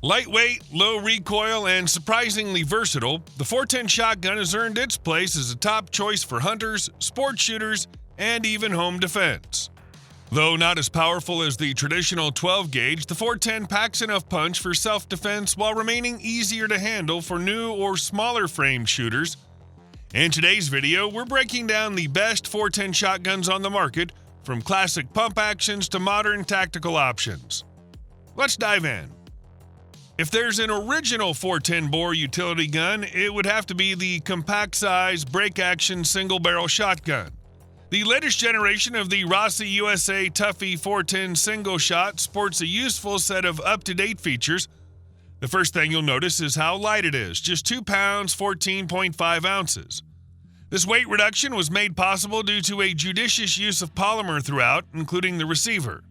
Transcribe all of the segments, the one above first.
Lightweight, low recoil, and surprisingly versatile, the 410 shotgun has earned its place as a top choice for hunters, sport shooters, and even home defense. Though not as powerful as the traditional 12-gauge, the 410 packs enough punch for self-defense while remaining easier to handle for new or smaller-framed shooters. In today's video, we're breaking down the best 410 shotguns on the market, from classic pump actions to modern tactical options. Let's dive in. If there's an original 410 bore utility gun, it would have to be the compact-size, break-action single-barrel shotgun. The latest generation of the Rossi Tuffy 410 single shot sports a useful set of up-to-date features. The first thing you'll notice is how light it is, just 2 pounds, 14.5 ounces. This weight reduction was made possible due to a judicious use of polymer throughout, including the receiver.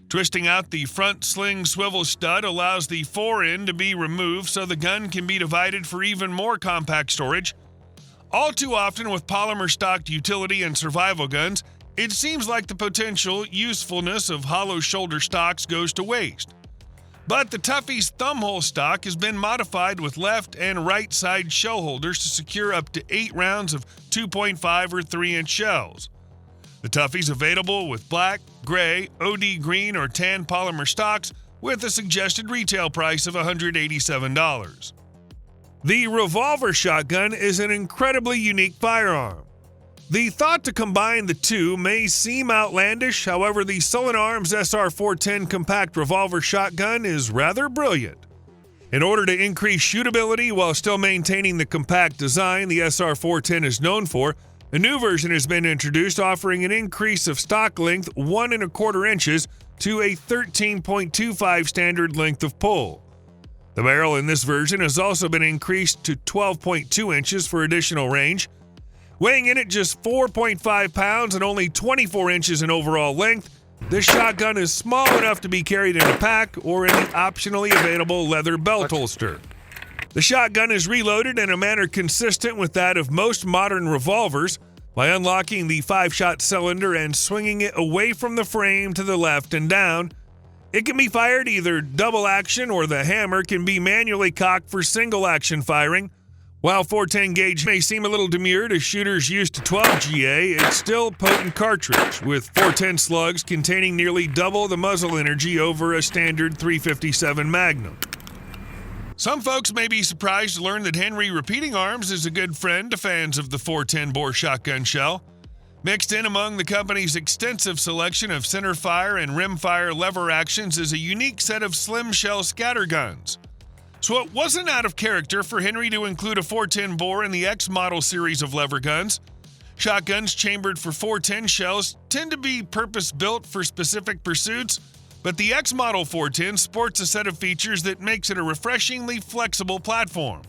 Twisting out the front sling swivel stud allows the fore-end to be removed so the gun can be divided for even more compact storage. All too often with polymer-stocked utility and survival guns, it seems like the potential usefulness of hollow shoulder stocks goes to waste. But the Tuffy's thumbhole stock has been modified with left and right side shell holders to secure up to 8 rounds of 2.5 or 3-inch shells. The Tuffy's available with black, gray, OD green, or tan polymer stocks with a suggested retail price of $187. The revolver shotgun is an incredibly unique firearm. The thought to combine the two may seem outlandish, however the Solenarms SR410 compact revolver shotgun is rather brilliant. In order to increase shootability while still maintaining the compact design the SR410 is known for, a new version has been introduced offering an increase of stock length 1 1/4 inches to a 13.25 standard length of pull. The barrel in this version has also been increased to 12.2 inches for additional range. Weighing in at just 4.5 pounds and only 24 inches in overall length, this shotgun is small enough to be carried in a pack or in the optionally available leather belt holster. The shotgun is reloaded in a manner consistent with that of most modern revolvers by unlocking the 5-shot cylinder and swinging it away from the frame to the left and down. It can be fired either double action or the hammer can be manually cocked for single action firing. While 410 gauge may seem a little demure to shooters used to 12 GA, it's still a potent cartridge, with 410 slugs containing nearly double the muzzle energy over a standard .357 Magnum. Some folks may be surprised to learn that Henry Repeating Arms is a good friend to fans of the 410 bore shotgun shell. Mixed in among the company's extensive selection of centerfire and rimfire lever actions is a unique set of slim shell scatter guns. So it wasn't out of character for Henry to include a 410 bore in the X model series of lever guns. Shotguns chambered for 410 shells tend to be purpose-built for specific pursuits, but the X model 410 sports a set of features that makes it a refreshingly flexible platform.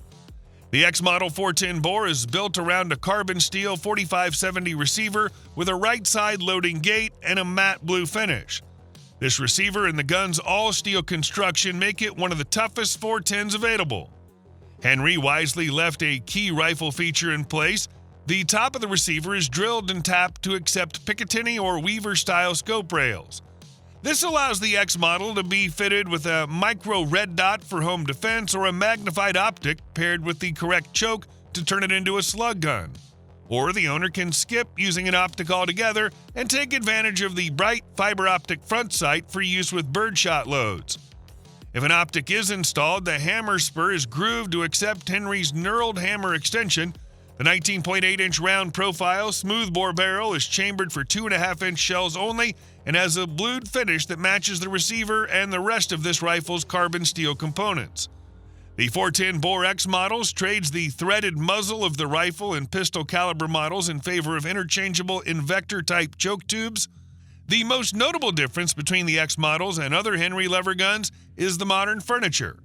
The X model 410 bore is built around a carbon steel 4570 receiver with a right side loading gate and a matte blue finish. This receiver and the gun's all-steel construction make it one of the toughest 410s available. Henry wisely left a key rifle feature in place. The top of the receiver is drilled and tapped to accept Picatinny or Weaver-style scope rails. This allows the X model to be fitted with a micro red dot for home defense or a magnified optic paired with the correct choke to turn it into a slug gun. Or the owner can skip using an optic altogether and take advantage of the bright fiber optic front sight for use with birdshot loads. If an optic is installed, the hammer spur is grooved to accept Henry's knurled hammer extension. The 19.8-inch round profile smoothbore barrel is chambered for 2.5-inch shells only and has a blued finish that matches the receiver and the rest of this rifle's carbon steel components. The 410 bore X models trades the threaded muzzle of the rifle and pistol caliber models in favor of interchangeable Invector-type choke tubes. The most notable difference between the X models and other Henry lever guns is the modern furniture.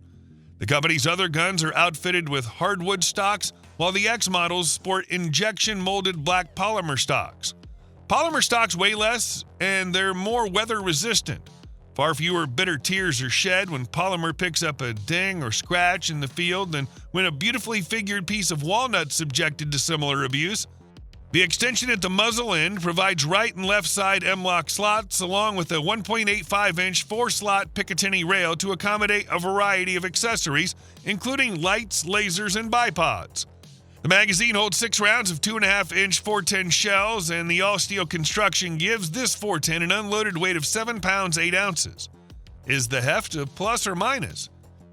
The company's other guns are outfitted with hardwood stocks, while the X models sport injection-molded black polymer stocks. Polymer stocks weigh less, and they're more weather-resistant. Far fewer bitter tears are shed when polymer picks up a ding or scratch in the field than when a beautifully figured piece of walnut subjected to similar abuse. The extension at the muzzle end provides right and left side M-LOK slots along with a 1.85-inch 4-slot Picatinny rail to accommodate a variety of accessories, including lights, lasers, and bipods. The magazine holds 6 rounds of 2.5-inch 410 shells, and the all-steel construction gives this 410 an unloaded weight of 7 pounds 8 ounces. Is the heft a plus or minus?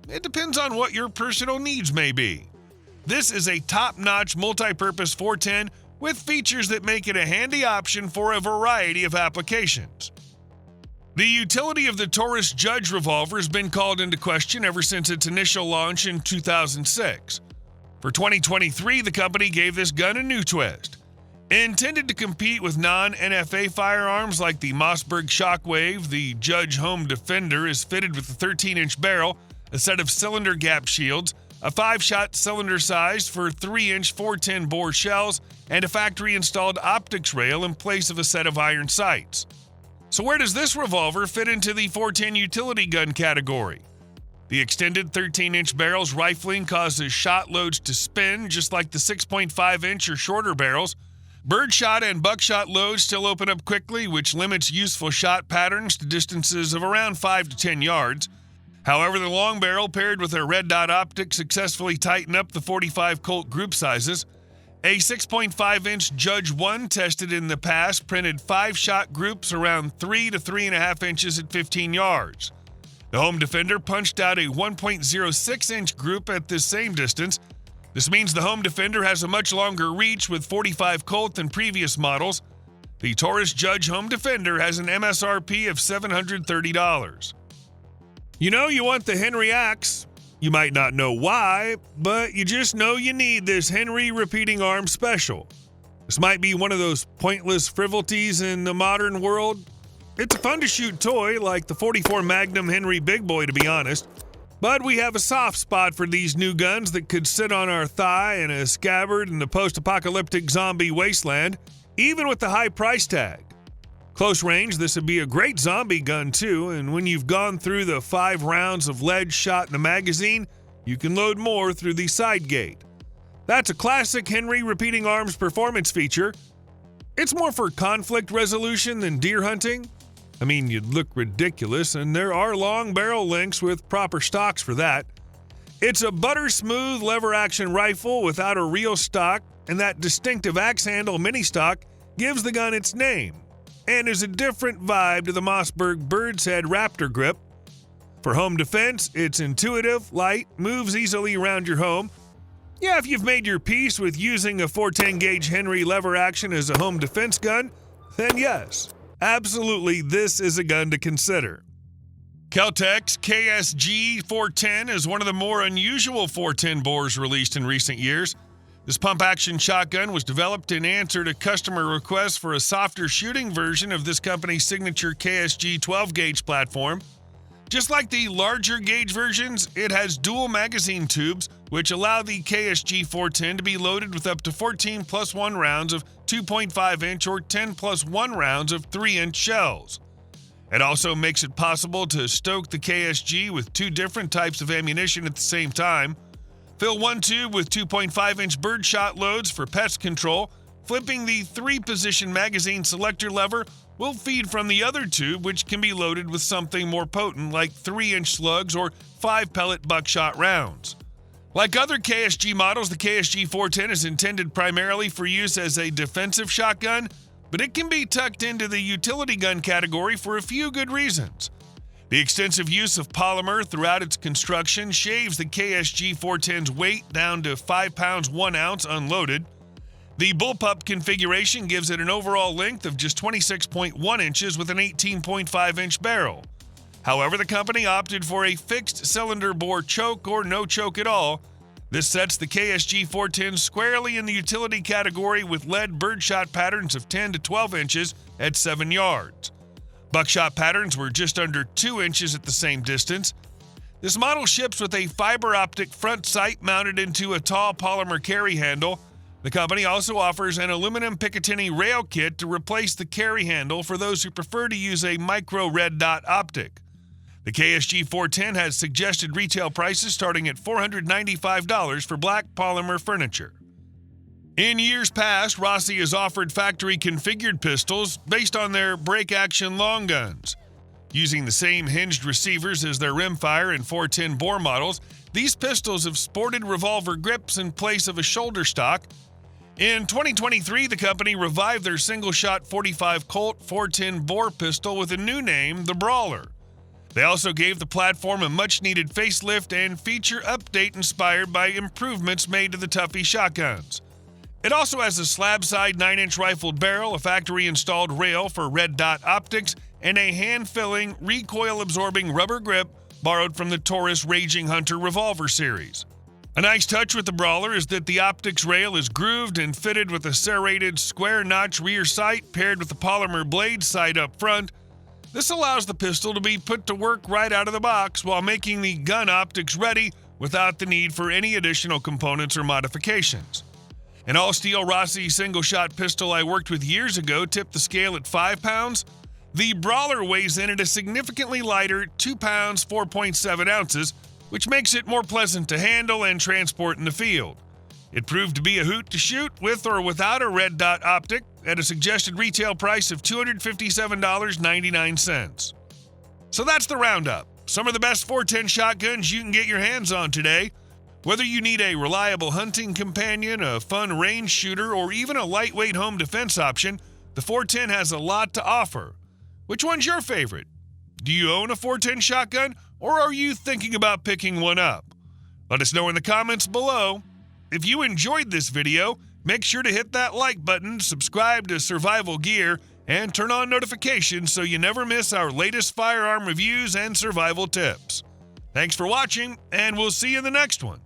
It depends on what your personal needs may be. This is a top-notch multi-purpose 410 with features that make it a handy option for a variety of applications. The utility of the Taurus Judge revolver has been called into question ever since its initial launch in 2006. For 2023, the company gave this gun a new twist. Intended to compete with non-NFA firearms like the Mossberg Shockwave, the Judge Home Defender is fitted with a 13-inch barrel, a set of cylinder gap shields, a 5-shot cylinder size for 3-inch 410 bore shells, and a factory-installed optics rail in place of a set of iron sights. So where does this revolver fit into the 410 utility gun category? The extended 13-inch barrel's rifling causes shot loads to spin, just like the 6.5-inch or shorter barrels. Birdshot and buckshot loads still open up quickly, which limits useful shot patterns to distances of around 5 to 10 yards. However, the long barrel paired with a red dot optic successfully tighten up the 45 Colt group sizes. A 6.5-inch Judge 1 tested in the past printed 5-shot groups around 3 to 3.5 inches at 15 yards. The Home Defender punched out a 1.06-inch group at this same distance. This means the Home Defender has a much longer reach with 45 Colt than previous models. The Taurus Judge Home Defender has an MSRP of $730. You know you want the Henry axe. You might not know why, but you just know you need this Henry repeating arm special. This might be one of those pointless frivolities in the modern world. It's a fun-to-shoot toy like the 44 Magnum Henry Big Boy, to be honest. But we have a soft spot for these new guns that could sit on our thigh in a scabbard in the post-apocalyptic zombie wasteland, even with the high price tag. Close range, this would be a great zombie gun too, and when you've gone through the 5 rounds of lead shot in the magazine, you can load more through the side gate. That's a classic Henry repeating arms performance feature. It's more for conflict resolution than deer hunting. I mean, you'd look ridiculous, and there are long barrel lengths with proper stocks for that. It's a butter-smooth lever-action rifle without a real stock, and that distinctive axe handle mini stock gives the gun its name, and is a different vibe to the Mossberg Bird's Head Raptor grip. For home defense, it's intuitive, light, moves easily around your home. Yeah, if you've made your peace with using a 410-gauge Henry lever action as a home defense gun, then yes, absolutely this is a gun to consider. Kel-Tec's KSG410 is one of the more unusual 410 bores released in recent years. This pump-action shotgun was developed in answer to customer requests for a softer shooting version of this company's signature KSG 12-gauge platform. Just like the larger gauge versions, it has dual magazine tubes, which allow the KSG410 to be loaded with up to 14 plus 1 rounds of 2.5-inch or 10 plus 1 rounds of 3-inch shells. It also makes it possible to stoke the KSG with 2 different types of ammunition at the same time. Fill one tube with 2.5-inch birdshot loads for pest control. Flipping the 3-position magazine selector lever will feed from the other tube, which can be loaded with something more potent like 3-inch slugs or 5-pellet buckshot rounds. Like other KSG models, the KSG410 is intended primarily for use as a defensive shotgun, but it can be tucked into the utility gun category for a few good reasons. The extensive use of polymer throughout its construction shaves the KSG410's weight down to 5 pounds 1 ounce unloaded. The bullpup configuration gives it an overall length of just 26.1 inches with an 18.5-inch barrel. However, the company opted for a fixed cylinder bore choke or no choke at all. This sets the KSG410 squarely in the utility category with lead birdshot patterns of 10 to 12 inches at 7 yards. Buckshot patterns were just under 2 inches at the same distance. This model ships with a fiber optic front sight mounted into a tall polymer carry handle. The company also offers an aluminum Picatinny rail kit to replace the carry handle for those who prefer to use a micro red dot optic. The KSG410 has suggested retail prices starting at $495 for black polymer furniture. In years past, Rossi has offered factory-configured pistols based on their break-action long guns. Using the same hinged receivers as their rimfire and 410 bore models, these pistols have sported revolver grips in place of a shoulder stock. In 2023, the company revived their single-shot 45 Colt 410 bore pistol with a new name, the Brawler. They also gave the platform a much-needed facelift and feature update inspired by improvements made to the Tuffy shotguns. It also has a slab-side 9-inch rifled barrel, a factory-installed rail for red dot optics, and a hand-filling, recoil-absorbing rubber grip borrowed from the Taurus Raging Hunter revolver series. A nice touch with the Brawler is that the optics rail is grooved and fitted with a serrated square-notch rear sight paired with the polymer blade sight up front. This allows the pistol to be put to work right out of the box while making the gun optics ready without the need for any additional components or modifications. An all-steel Rossi single-shot pistol I worked with years ago tipped the scale at 5 pounds. The Brawler weighs in at a significantly lighter 2 pounds 4.7 ounces, which makes it more pleasant to handle and transport in the field. It proved to be a hoot to shoot with or without a red dot optic at a suggested retail price of $257.99. So that's the roundup. Some of the best 410 shotguns you can get your hands on today. Whether you need a reliable hunting companion, a fun range shooter, or even a lightweight home defense option, the 410 has a lot to offer. Which one's your favorite? Do you own a 410 shotgun, or are you thinking about picking one up? Let us know in the comments below. If you enjoyed this video, make sure to hit that like button, subscribe to Survival Gear, and turn on notifications so you never miss our latest firearm reviews and survival tips. Thanks for watching, and we'll see you in the next one.